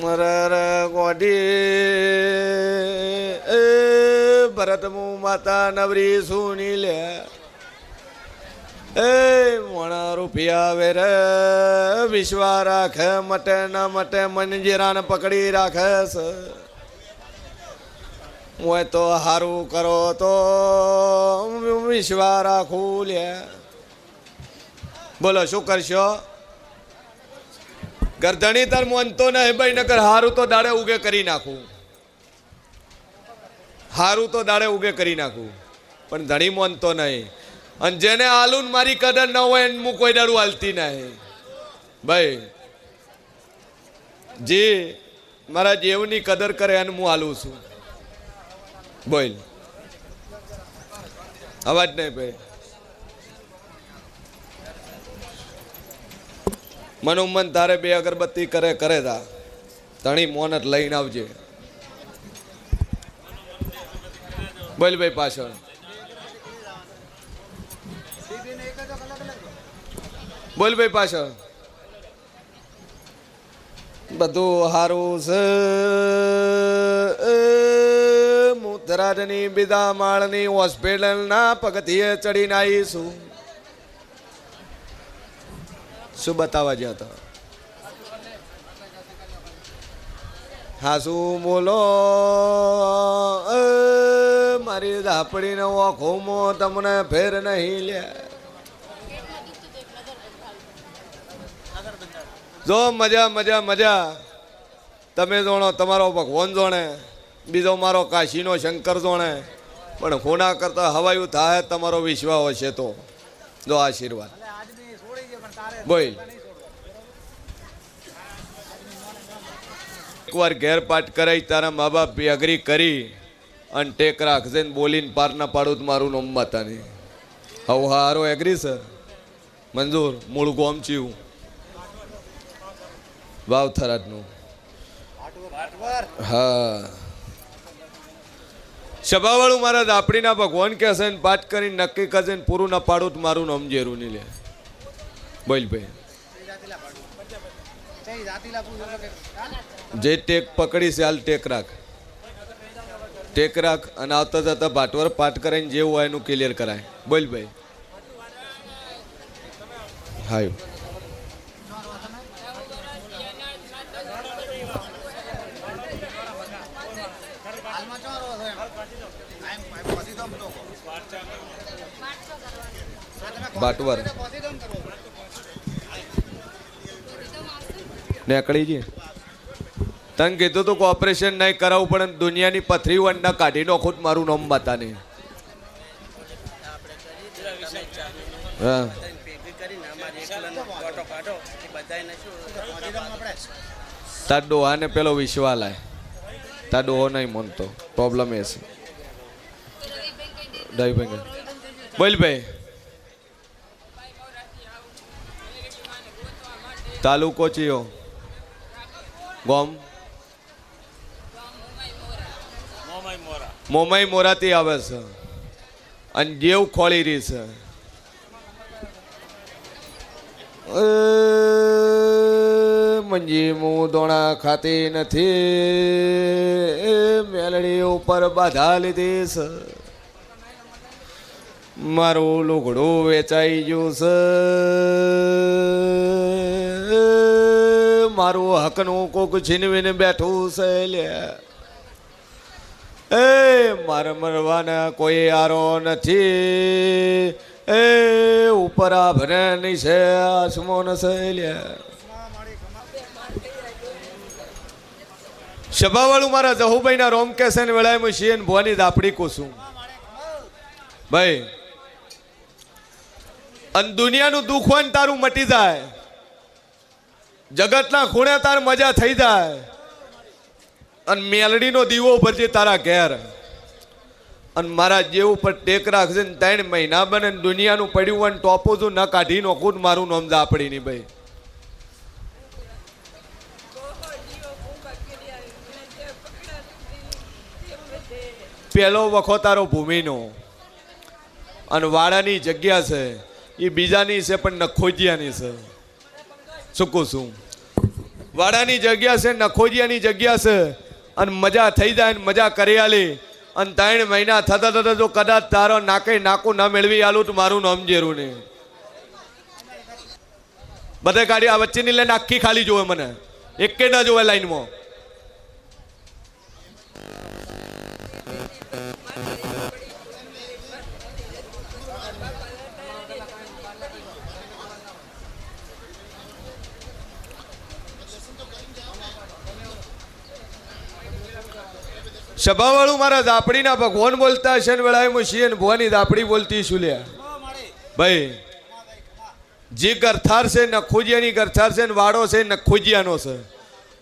ગોડી એ ભરત મુ માતા નવરી સુની લે એ મોણા રૂપિયા વેર વિશ્વા રાખે મટે ન મટે મંજીરાને પકડી રાખે છે. હું તો હારું કરો તો વિશ્વા રાખું લે. બોલો શું કરશો? ગરધણી તાર મોનતો નહીં ભાઈ, નકર હારું તો દાડે ઉગે કરી નાખું, હારું તો દાડે ઉગે કરી નાખું, પણ ધણી મોનતો નહીં. અને જેને આલુન મારી કદર ન હોય એને હું કોઈ દાડું હાલતી નહીં ભાઈ. જે મારા જેવની કદર કરે એને હું હાલું છું. બોલ અવાજ નહીં ભાઈ. મનોમન તારે બે અગરબત્તી કરે કરે તા ધણી મોનત લઈને આવજે. બોલ ભાઈ પાછળ. બોલ ભાઈ પાછળ. બધું હારું છે. મુતરાજની બીજા માળની હોસ્પિટલના પગથિયે ચડીને આવીશું. શું બતાવવા ગયા હતા? હા શું બોલો? મારી ધાપડીને ઓખોમાં તમને ફેર નહીં લે. જો મજા મજા મજા. તમે જોણો તમારો ભગવાન જોણે, બીજો મારો કાશીનો શંકર જોણે, પણ ખૂણા કરતા હવાયું થાય તમારો વિશ્વાસ હશે તો જો આશીર્વાદ. બોલ એકવાર ઘેર પાઠ કરાઈ તારા મા બાપ અઘરી કરી અને ટેક રાખજે ને બોલીને પાર ના પાડું તો મારું નામ માતાની. હવે હારો એગ્રી છે મંજૂર. મૂળ ગોમ ચીવું વાવ થરાદનું. હા સભાવાળું મારા દાપડીના ભગવાન કહેશે ને પાઠ કરીને નક્કી કરશે ને પૂરું ના પાડું તો મારું નામ જેરું નહીં લે. બોલ ભાઈ. જે ટેક પકડી છે હાલ ટેક રાખ, ટેક રાખ અને આવતા જતા ભાટવર પાઠ કરાઈને જેવું હોય એનું ક્લિયર કરાય. બોલ ભાઈ. હાય બાટવર નેકળી છે. તને કીધું તું ઓપરેશન નહીં કરાવવું પડે, દુનિયાની પથરી વંડ કાઢી નો ખુદ મારું નામ બતાને. હા તાર ડોહાને પેલો વિશ્વા લાય. તાર ડોહો નહીં માનતો, પ્રોબ્લેમ એ છે. બોલ ભાઈ. તાલુકો ચિયો ગોમ મોમાઈ મોરાથી આવે છે અને જેવ ખોળી રહી છે. મંજી હું દોણા ખાતી નથી, મેલડી ઉપર બાધા લીધી છે. મારું લુગડું વેચાઈ ગયું છે, મારું હકનું કોક છીનવીને બેઠું છે લે. એ મારે મરવાના કોઈ આરો નથી. એ ઉપર આભરણ છે આસમાન છે લે. સભાવાળું મારા જહુભાઈના રોમ કેસન વેળાએ શિયન ભવાની દાપડી કોસું ભાઈ. અને દુનિયાનું દુઃખ હોય ને તારું મટી જાય, જગતના ખૂણે તાર મજા થઈ જાય. અને મેલડીનો દીવો ભરજે તારા ઘેર. અને મારા જેવ ઉપર ટેક રાખજે ને 3 મહિના બને દુનિયાનું પડ્યું હોય ટોપો જો ન કાઢી નોખું મારું નામ દાપડી નહીં ભાઈ. પેલો વખો તારો ભૂમિનો અને વાડાની જગ્યા છે એ બીજાની છે પણ નખોજિયાની છે. શું કહું છું વાડાની જગ્યા છે, નખોજિયાની જગ્યા છે, અને મજા થઈ જાય ને મજા કરી આલી. અને 3 મહિના થતા થતા જો કદાચ તારો નાકે નાકું ન મેળવી આલું તો મારું નામ જેરું નહીં. બધે ગાડી આ વચ્ચેની લાઈન આખી ખાલી જોવે, મને એકે ના જોવે લાઈનમાં. સભાવાળું મારા દાપડીના ભગવાન બોલતા છે ને વેળાએ મુશી ને ભવાની દાપડી બોલતી શું લ્યા ભાઈ. જે ગરથાર છે નખોજિયાની ગરથાર છે ને વાડો છે નખોજિયાનો છે,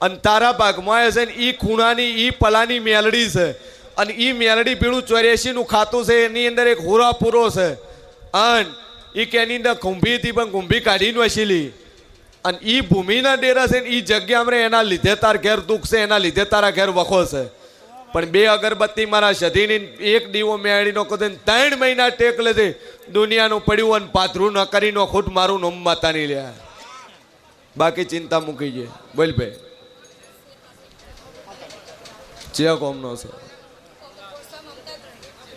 અને તારા ભાગમાં છે ને ઈ ખૂણાની ઈ પલાની મેલડી છે, અને ઈ મેલડી પીળું 84 નું ખાતું છે, એની અંદર એક હોરા પૂરો છે, અને ઈ કેની અંદર કુંભી હતી પણ કુંભી કાઢીને વસીલી, અને ઈ ભૂમિના ડેરા છે ને ઈ જગ્યા અમરે એના લીધે તાર ઘેર દુઃખ છે, એના લીધે તારા ઘેર વખો છે. પણ 2 અગરબત્તી મારા સધીની 1 દીવો મેળીનો કદન 3 મહિના ટેક લેજે દુનિયાનું પડ્યું અને પાથરું ન કરીને ખુદ મારું નોમ માતાની લ્યા. બાકી ચિંતા મૂકી જાય. બોલ ભાઈ ચિયા કોમનો છે?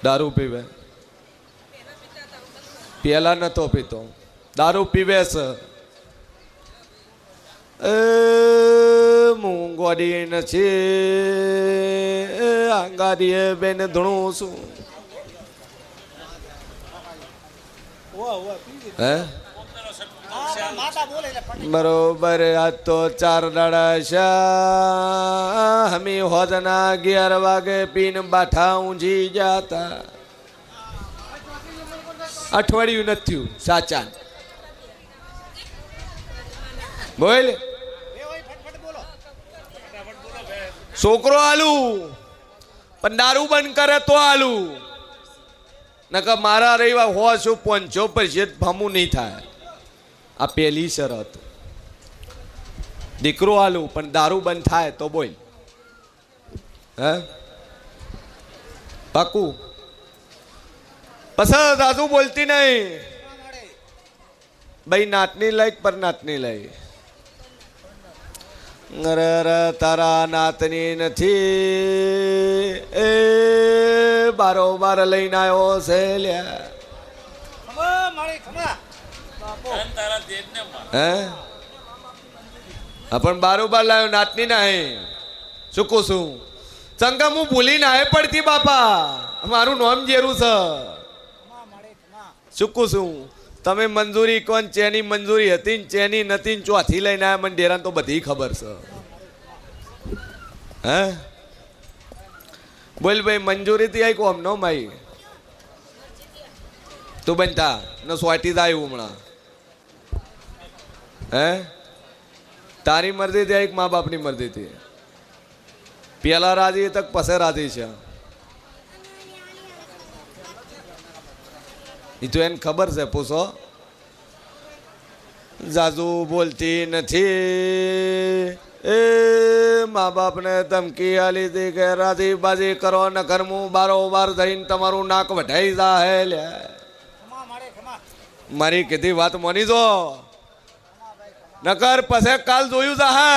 દારૂ પીવે? પેલા નતો પીતો, દારૂ પીવે છે. મૂંગોડી નથી આંગાડીએ બેન ધણું છું. હે બરોબર. આ તો 4 દાડા શા હમી હોજના 11 વાગે પીન બાઠા ઊંઝી જાતા. અઠવાડિયું નથી સાચા. બોલ. છોકરો આલુ પણ દારૂ બંધ કરે તો આલુ, નકર મારા રવિવાર હો શું 500 પછી ફામું નહીં થાય. આ પહેલી શરત. દીકરો આલુ પણ દારૂ બંધ થાય તો બોલ. હે પાકું? પસંદ દાદુ બોલતી નહીં ભાઈ. નાતની લાયક પર નાતની લાયક. તારા નાતની નથી એ બારોબાર લઈને આવ્યો છે લ્યા. હે પણ બારોબાર લાવ્યો, નાતની ના હે. શું કહું છું? સંગમ હું ભૂલી ના હે પડતી બાપા, મારું નામ જેરું છે. શું કહું છું? તમે મંજૂરી કોણ ચેની મંજૂરી હતી ને ચેની નથી ને ચોથી લઈને આવ્યા મને ડેરાને તો બધી ખબર છે. હે બોલ ભાઈ મંજૂરીથી આવી કોમ નો માઈ તું બનતા ન સ્વાટી જાય હમણાં. હે તારી મરજીથી આવી મા બાપની મરજીથી? પેલા રાજી તક પછી રાજી છે. એ તો એને ખબર છે, પૂછો. જાજુ બોલતી નથી એ મા બાપને ધમકી આલી હતી કે રાજી બાજી કરો ને ઘરમું બારોબાર થઈને તમારું નાક વઢાઈ જાય. લે મારી કીધી વાત માની જો, નકર પછી કાલ જોયું જા હે.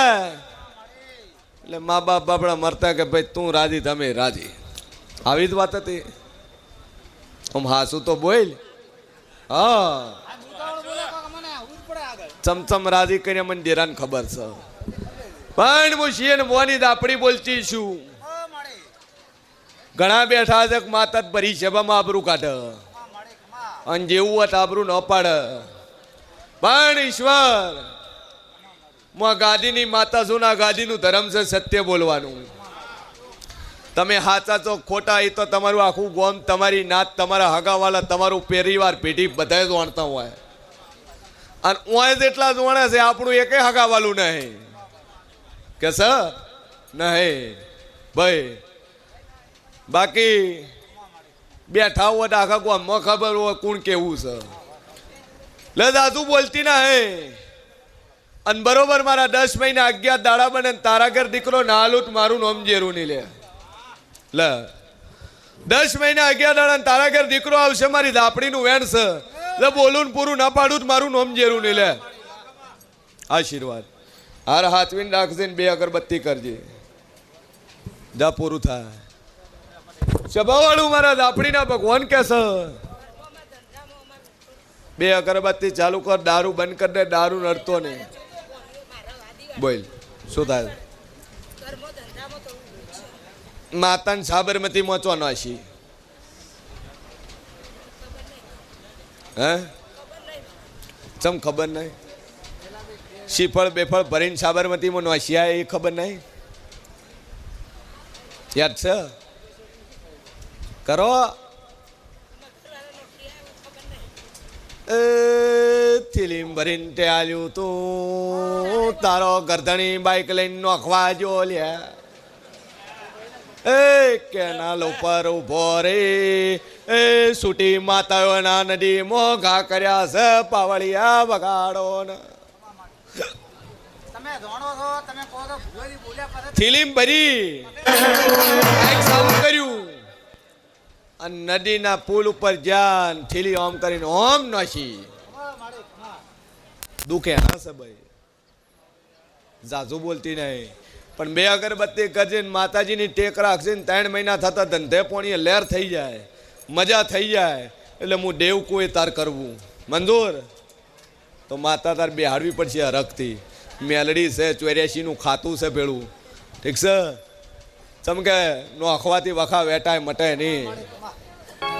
એટલે મા બાપ બાપડા મરતા કે ભાઈ તું રાજી તમે રાજી. આવી જ વાત હતી. આમ હાસું તો બોલ. હા ચમચમ રાજી કરીને મને ડેરાને ખબર છે. પણ હું શિયન મોની દાપડી બોલતી છું. ઘણા બેઠા છે માતા ભરી સભામાં આબરૂ કાઢે અને જેવું હોત આબરૂ ન પાડે. પણ ઈશ્વર ગાદીની માતા છું ના ગાદીનું ધર્મ છે સત્ય બોલવાનું. તમે સાચા છો ખોટા એ તો તમારું આખું ગોમ, તમારી નાત, તમારા હગાવાલા, તમારું પરિવાર પેઢી બધા જ વાણતા હોય. અને ઓય જેટલા જ વણે છે, આપણું એકે હગાવાલું નહીં કે સર નહીં ભાઈ. બાકી બેઠા હોય તો આખા ગોમમાં ખબર હોય કોણ કેવું છે. લે દાદુ બોલતી ના હે. અને બરોબર મારા 10 મહિના 11 દાડા બને તારા ઘર દીકરો ના હાલું મારું નામ જેરું નહીં. લે 10 મહિના 11 દાડા તારા ઘર દીકરો આવશે મારી દાપડીનું વેણ છે. લે બોલું પૂરું ના પાડું મારું નામ જેરું નહીં. લે આશીર્વાદ હાર હાથવીને રાખજે ને 2 અગરબત્તી કરજે. જા પૂરું થાય. સભાવાળું મારા દાપડીના ભગવાન કે છે 2 અગરબત્તી ચાલુ કર, દારૂ બંધ કર દે, દારૂ નડતો નહીં. બોલ શું થાય? માતાને સાબરમતી મોચો નાશી. હે ચમ ખબર નહીં? શ્રીફળ બેફળ ભરીને સાબરમતીમાં નોશિયા એ ખબર નહીં? યાદ છે? કરો થીલીમ ભરીને તે આલ્યું તું તારો ગરધણી બાઈક લઈને નોખવા જો લ્યા. એ કેનાલ ઉપર ઉભો રે એ સુટી માતાઓના નદી મોઘા કર્યા છે પાવળિયા વગાડો ને. થીલીમ ભરી સાફ કર્યું અને નદીના પુલ ઉપર જાન થીલી ઓમ કરીને ઓમ નોશી. દુખે હા છે ભાઈ, જાજુ બોલતી નહીં પણ 2 અગરબત્તી કરજે ને માતાજીની ટેક રાખશે ને 3 મહિના થતા ધંધે પોણીએ લહેર થઈ જાય, મજા થઈ જાય. એટલે હું દેવ કોઈ તાર કરવું મંજૂર તો માતા તાર બેહાડવી પડશે હરખથી. મેલડી છે 84નું ખાતું છે ભેળું, ઠીક છે? ચમકે નોખવાથી વખા વેટાય મટાય નહીં.